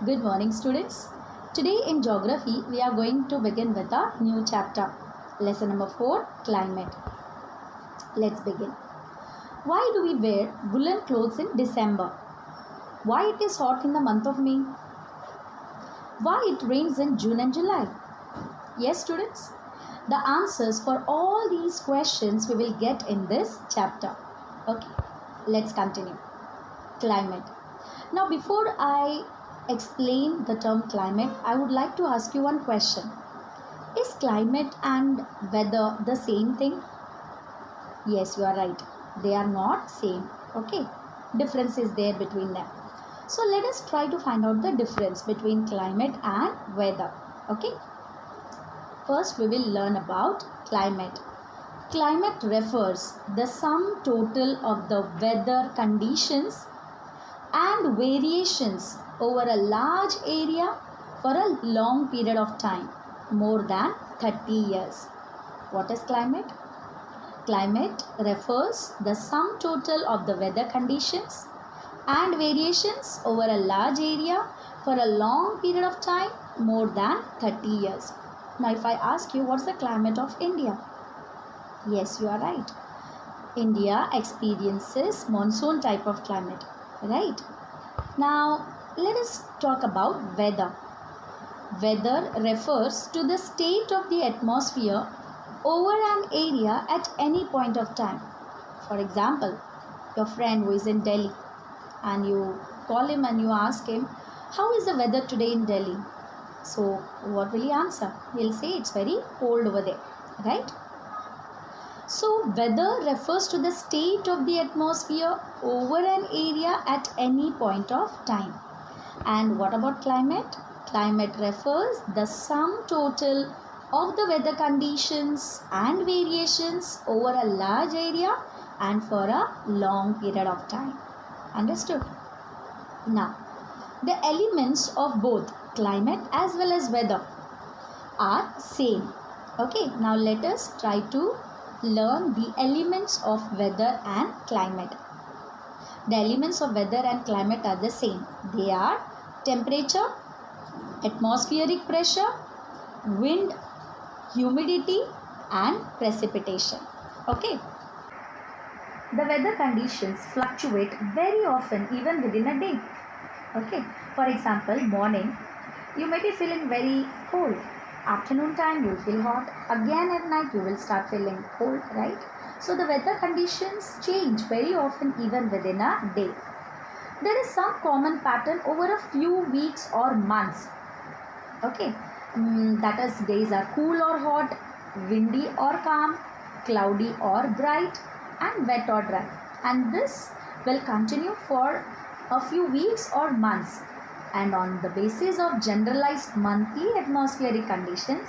Good morning, students. Today in geography, we are going to begin with a new chapter. Lesson number 4, Climate. Let's begin. Why do we wear woolen clothes in December? Why it is hot in the month of May? Why it rains in June and July? Yes, students. The answers for all these questions we will get in this chapter. Okay, let's continue. Climate. Now, before I explain the term climate, I would like to ask you one question. Is climate and weather the same thing? Yes, you are right. They are not same. Okay. Difference is there between them. So let us try to find out the difference between climate and weather. Okay. First, we will learn about climate. Climate refers the sum total of the weather conditions and variations over a large area for a long period of time, more than 30 years. What is climate? Climate refers the sum total of the weather conditions and variations over a large area for a long period of time, more than 30 years. Now, if I ask you, what's the climate of India? Yes, you are right. India experiences monsoon type of climate, right? Now, let us talk about weather. Weather refers to the state of the atmosphere over an area at any point of time. For example, your friend who is in Delhi and you call him and you ask him, how is the weather today in Delhi? So, what will he answer? He'll say it's very cold over there, right? So, weather refers to the state of the atmosphere over an area at any point of time. And what about climate? Climate refers the sum total of the weather conditions and variations over a large area and for a long period of time. Understood? Now, the elements of both climate as well as weather are same. Okay, now let us try to learn the elements of weather and climate. The elements of weather and climate are the same. They are temperature, atmospheric pressure, wind, humidity and precipitation. Okay. The weather conditions fluctuate very often even within a day. Okay. For example, morning you may be feeling very cold. Afternoon time you will feel hot. Again at night you will start feeling cold, right? So the weather conditions change very often even within a day. There is some common pattern over a few weeks or months. Okay, that is, days are cool or hot, windy or calm, cloudy or bright, and wet or dry. And this will continue for a few weeks or months. And on the basis of generalized monthly atmospheric conditions,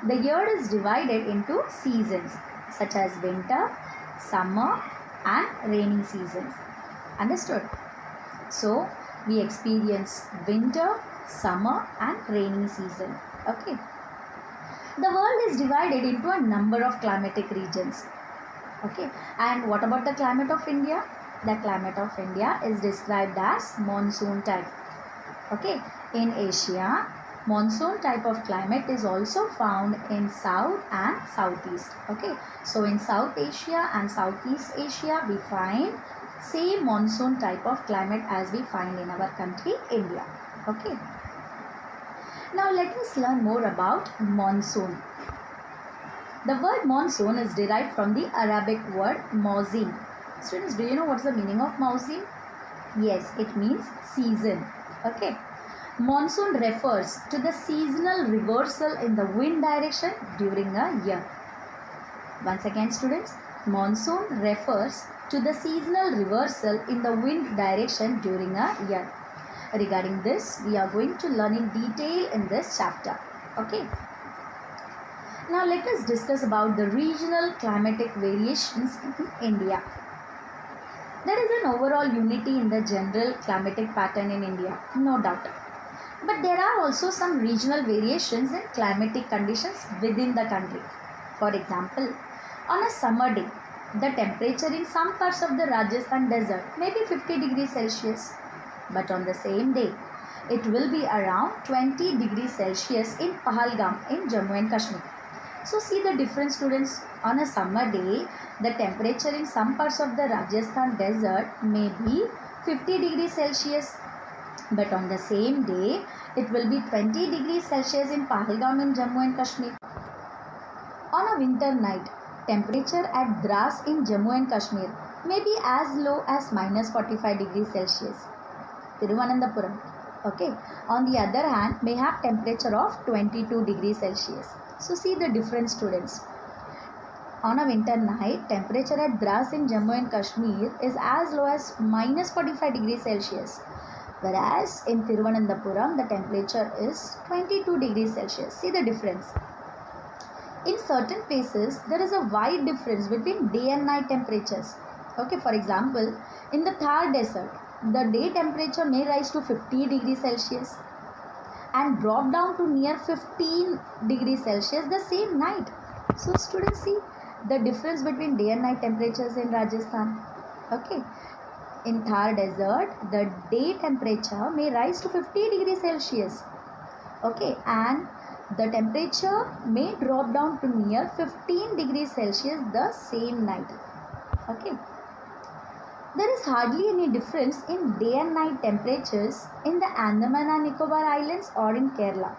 the year is divided into seasons such as winter, summer, and rainy seasons. Understood? So, we experience winter, summer and rainy season. Okay. The world is divided into a number of climatic regions. Okay. And what about the climate of India? The climate of India is described as monsoon type. Okay. In Asia, monsoon type of climate is also found in South and Southeast. Okay. So, in South Asia and Southeast Asia, we find same monsoon type of climate as we find in our country, India. Okay. Now let us learn more about monsoon. The word monsoon is derived from the Arabic word mawsim. Students, do you know what's the meaning of mawsim? Yes, it means season. Okay. Monsoon refers to the seasonal reversal in the wind direction during a year. Once again, students, monsoon refers to the seasonal reversal in the wind direction during a year. Regarding this, we are going to learn in detail in this chapter. Okay. Now let us discuss about the regional climatic variations in India. There is an overall unity in the general climatic pattern in India, no doubt. But there are also some regional variations in climatic conditions within the country. For example, on a summer day, the temperature in some parts of the Rajasthan desert may be 50 degrees Celsius. But on the same day, it will be around 20 degrees Celsius in Pahalgam in Jammu and Kashmir. So see the difference, students. On a summer day, the temperature in some parts of the Rajasthan desert may be 50 degrees Celsius, but on the same day, it will be 20 degrees Celsius in Pahalgam in Jammu and Kashmir. On a winter night, temperature at Dras in Jammu and Kashmir may be as low as minus 45 degrees Celsius. Thiruvananthapuram, okay, on the other hand, may have temperature of 22 degrees Celsius. So see the difference, students. On a winter night, temperature at Dras in Jammu and Kashmir is as low as minus 45 degrees Celsius. Whereas in Thiruvananthapuram, the temperature is 22 degrees Celsius. See the difference. In certain places, there is a wide difference between day and night temperatures. Okay, for example, in the Thar desert, the day temperature may rise to 50 degrees Celsius and drop down to near 15 degrees Celsius the same night. So students, see the difference between day and night temperatures in Rajasthan. Okay, in Thar desert, the day temperature may rise to 50 degrees Celsius. Okay, and the temperature may drop down to near 15 degrees Celsius the same night. Okay. There is hardly any difference in day and night temperatures in the Andaman and Nicobar Islands or in Kerala.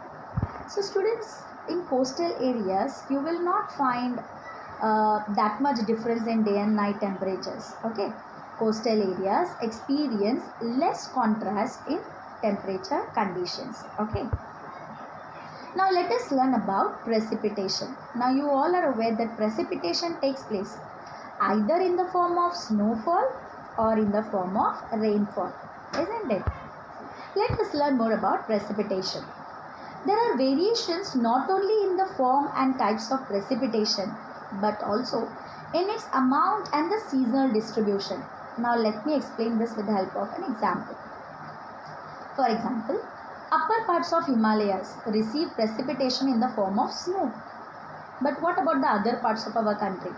So students, in coastal areas, you will not find that much difference in day and night temperatures. Okay. Coastal areas experience less contrast in temperature conditions. Okay. Now let us learn about precipitation. Now you all are aware that precipitation takes place either in the form of snowfall or in the form of rainfall, isn't it? Let us learn more about precipitation. There are variations not only in the form and types of precipitation but also in its amount and the seasonal distribution. Now let me explain this with the help of an example. For example, upper parts of Himalayas receive precipitation in the form of snow. But what about the other parts of our country?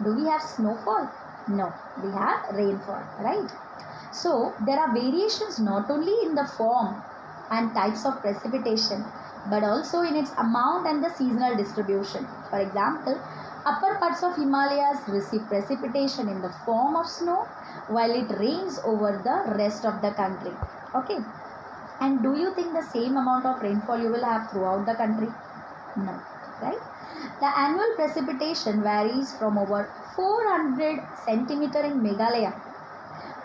Do we have snowfall? No, we have rainfall, right? So there are variations not only in the form and types of precipitation but also in its amount and the seasonal distribution. For example, upper parts of Himalayas receive precipitation in the form of snow while it rains over the rest of the country. Okay. And do you think the same amount of rainfall you will have throughout the country? No, right? The annual precipitation varies from over 400 centimeter in Meghalaya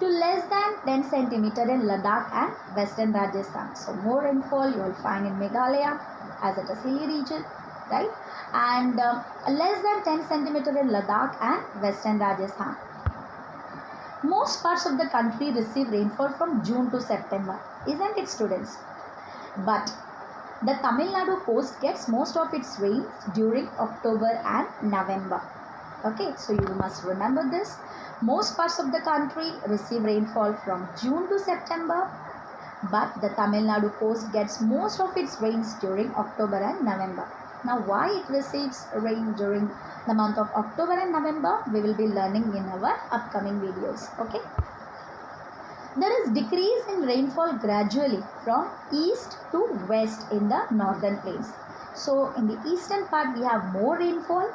to less than 10 centimeter in Ladakh and Western Rajasthan. So more rainfall you will find in Meghalaya as it is hilly region, right? And less than 10 centimeter in Ladakh and Western Rajasthan. Most parts of the country receive rainfall from June to September, isn't it, students? But the Tamil Nadu coast gets most of its rain during October and November. Okay, so you must remember this. Most parts of the country receive rainfall from June to September, but the Tamil Nadu coast gets most of its rains during October and November. Now, why it receives rain during the month of October and November, we will be learning in our upcoming videos. Okay. There is decrease in rainfall gradually from east to west in the northern plains. So, in the eastern part, we have more rainfall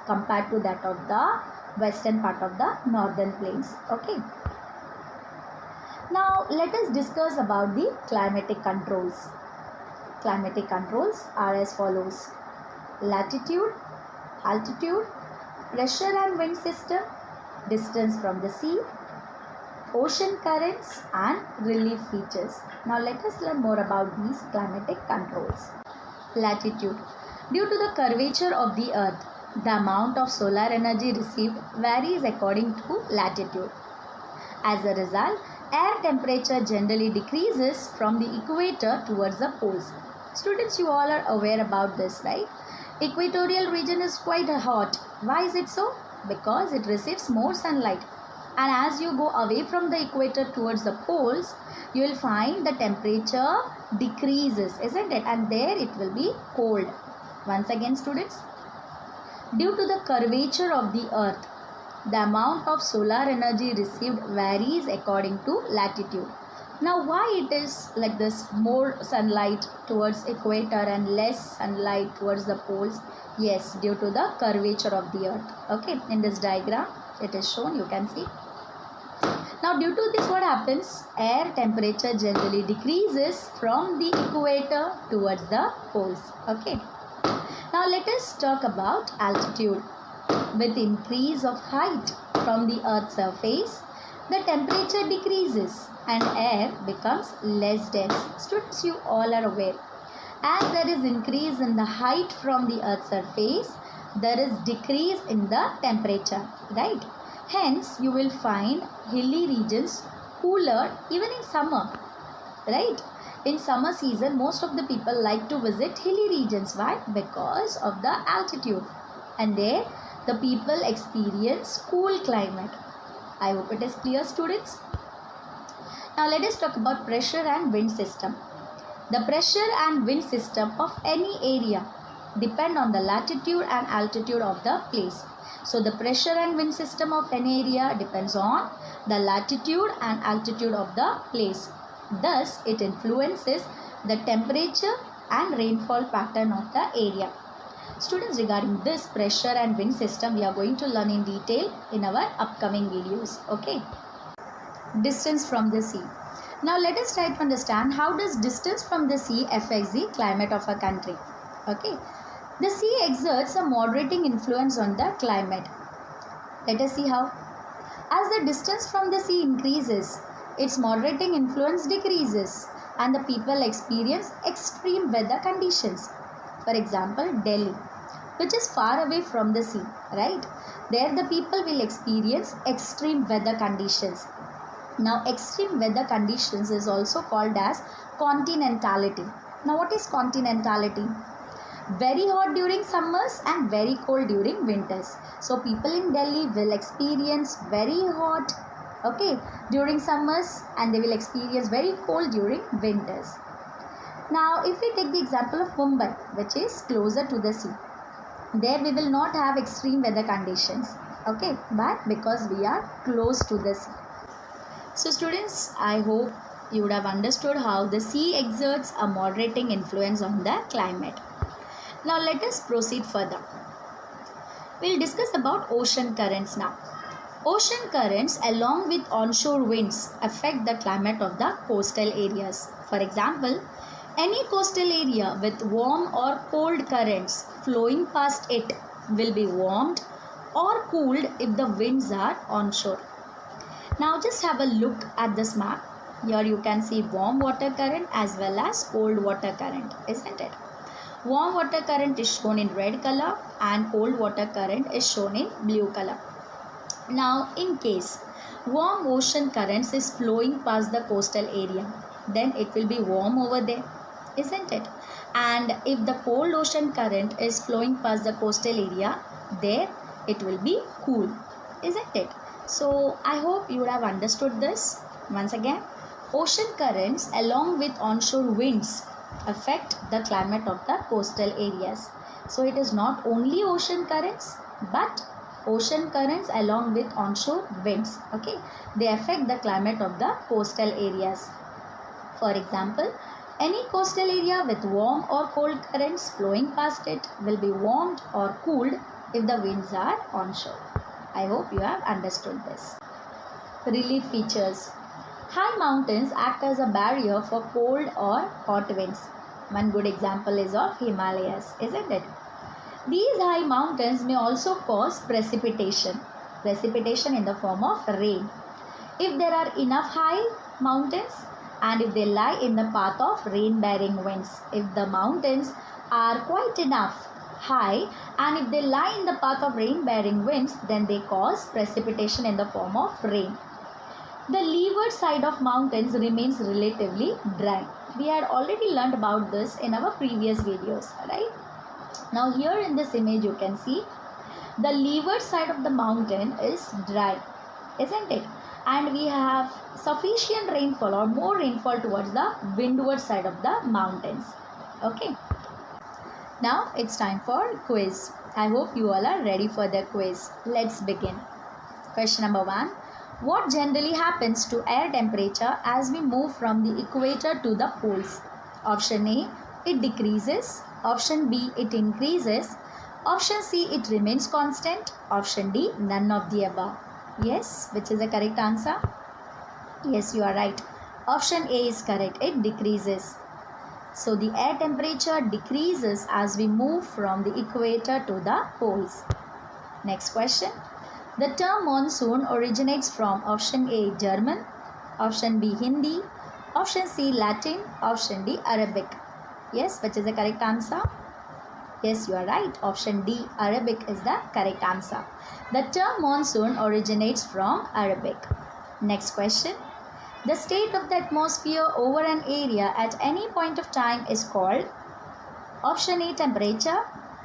compared to that of the western part of the northern plains. Okay. Now, let us discuss about the climatic controls. Climatic controls are as follows: latitude, altitude, pressure and wind system, distance from the sea, ocean currents and relief features. Now let us learn more about these climatic controls. Latitude. Due to the curvature of the earth, the amount of solar energy received varies according to latitude. As a result, air temperature generally decreases from the equator towards the poles. Students, you all are aware about this, right? Equatorial region is quite hot. Why is it so? Because it receives more sunlight. And as you go away from the equator towards the poles, you will find the temperature decreases, isn't it? And there it will be cold. Once again, students, due to the curvature of the earth, the amount of solar energy received varies according to latitude. Now why it is like this, more sunlight towards equator and less sunlight towards the poles? Yes, due to the curvature of the earth. Okay, in this diagram it is shown, you can see. Now due to this, what happens? Air temperature generally decreases from the equator towards the poles. Okay. Now let us talk about altitude. With increase of height from the earth's surface, the temperature decreases and air becomes less dense. Students, you all are aware. As there is increase in the height from the earth's surface, there is decrease in the temperature, right? Hence, you will find hilly regions cooler even in summer, right? In summer season, most of the people like to visit hilly regions. Why? Because of the altitude. And there, the people experience cool climate. I hope it is clear, students. Now, let us talk about pressure and wind system. The pressure and wind system of any area depend on the latitude and altitude of the place. So the pressure and wind system of any area depends on the latitude and altitude of the place. Thus, it influences the temperature and rainfall pattern of the area. Students, regarding this pressure and wind system, we are going to learn in detail in our upcoming videos. Okay. Distance from the sea. Now let us try to understand how does distance from the sea affects the climate of a country. Okay. The sea exerts a moderating influence on the climate. Let us see how. As the distance from the sea increases, its moderating influence decreases and the people experience extreme weather conditions. For example, Delhi, which is far away from the sea, right? There the people will experience extreme weather conditions. Now, extreme weather conditions is also called as continentality. Now, what is continentality? Very hot during summers and very cold during winters. So, people in Delhi will experience very hot, okay, during summers, and they will experience very cold during winters. Now, if we take the example of Mumbai, which is closer to the sea, there we will not have extreme weather conditions, okay, but because we are close to the sea. So students, I hope you would have understood how the sea exerts a moderating influence on the climate. Now let us proceed further. We'll discuss about ocean currents now. Ocean currents along with onshore winds affect the climate of the coastal areas. For example, any coastal area with warm or cold currents flowing past it will be warmed or cooled if the winds are onshore. Now just have a look at this map. Here you can see warm water current as well as cold water current, isn't it? Warm water current is shown in red color and cold water current is shown in blue color. Now in case warm ocean currents is flowing past the coastal area, then it will be warm over there, isn't it? And if the cold ocean current is flowing past the coastal area, there it will be cool, isn't it? So I hope you would have understood this. Once again, ocean currents along with onshore winds affect the climate of the coastal areas. So it is not only ocean currents, but ocean currents along with onshore winds. Okay, they affect the climate of the coastal areas. For example, any coastal area with warm or cold currents flowing past it will be warmed or cooled if the winds are onshore. I hope you have understood this. Relief features. High mountains act as a barrier for cold or hot winds. One good example is of Himalayas, isn't it? These high mountains may also cause precipitation. Precipitation in the form of rain. If there are enough high mountains and if they lie in the path of rain-bearing winds. If the mountains are quite enough high and if they lie in the path of rain-bearing winds, then they cause precipitation in the form of rain. The leeward side of mountains remains relatively dry. We had already learned about this in our previous videos, right? Now here in this image you can see the leeward side of the mountain is dry, isn't it? And we have sufficient rainfall or more rainfall towards the windward side of the mountains. Okay. Now it's time for quiz. I hope you all are ready for the quiz. Let's begin. Question number 1. What generally happens to air temperature as we move from the equator to the poles? Option A, it decreases. Option B, it increases. Option C, it remains constant. Option D, none of the above. Yes, which is the correct answer? Yes, you are right. Option A is correct. It decreases. So the air temperature decreases as we move from the equator to the poles. Next question. The term monsoon originates from option A, German, option B, Hindi, option C, Latin, option D, Arabic. Yes, which is the correct answer? Yes, you are right. Option D, Arabic is the correct answer. The term monsoon originates from Arabic. Next question. The state of the atmosphere over an area at any point of time is called option A, temperature,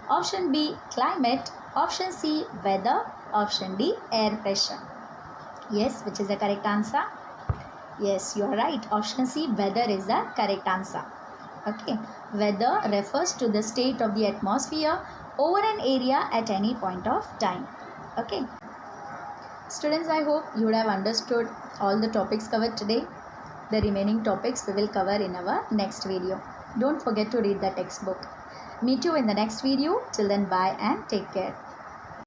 option B, climate, option C, weather, option D, air pressure. Yes, which is the correct answer? Yes, you are right. Option C, weather is the correct answer. Okay, weather refers to the state of the atmosphere over an area at any point of time. Okay. Students, I hope you would have understood all the topics covered today. The remaining topics we will cover in our next video. Don't forget to read the textbook. Meet you in the next video. Till then, bye and take care.